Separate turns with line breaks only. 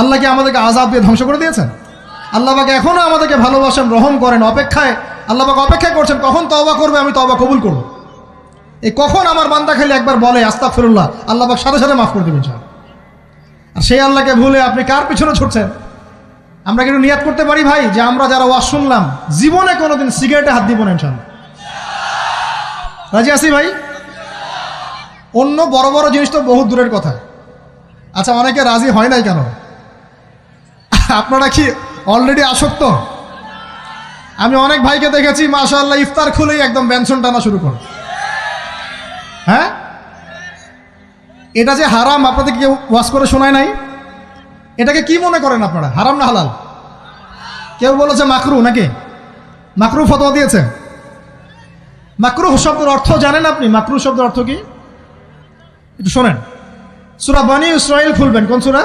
আল্লাহ কি আমাদেরকে আযাব দিয়ে ধ্বংস করে দিয়েছেন? আল্লাহ পাক এখনো আমাদেরকে ভালোবাসেন, রহম করেন, অপেক্ষায় আল্লাহ পাক অপেক্ষা করছেন কখন তওবা করবে, আমি তওবা কবুল করব। এই কখন আমার বান্দা খালি একবার বলে আস্তাগফিরুল্লাহ, আল্লাহ পাক সাথে সাথে মাফ করে দেবেন ইনশাআল্লাহ। আর সেই আল্লাহকে ভুলে আপনি কার পিছনে ছুটছেন? আমরা কিন্তু নিয়াত করতে পারি ভাই যে আমরা যারা ওয়াজ শুনলাম জীবনে কোনোদিন সিগারেটে হাত দিব না ইনশাআল্লাহ। রাজি আছি ভাই? অন্য বড় বড় জিনিস তো বহু দূরের কথা। আচ্ছা, অনেকে রাজি হয় নাই কেন? আপনারা কি অলরেডি আসক্ত? আমি অনেক ভাইকে দেখেছি মাশাআল্লাহ ইফতার খুলেই একদম বেনসন টানা শুরু করে। হ্যাঁ, এটা যে হারাম আপনাদের কেউ ওয়াজ করে শোনায় নাই? এটাকে কি মনে করেন আপনারা, হারাম না হালাল? কেউ বলেছে মাকরু, নাকি মাকরু ফতোয়া দিয়েছে? মাকরু শব্দের অর্থ জানেন আপনি? মাকরু শব্দের অর্থ কি একটু শোনেন। সূরা বনী ইসরাঈল খুলবেন। কোন সূরা?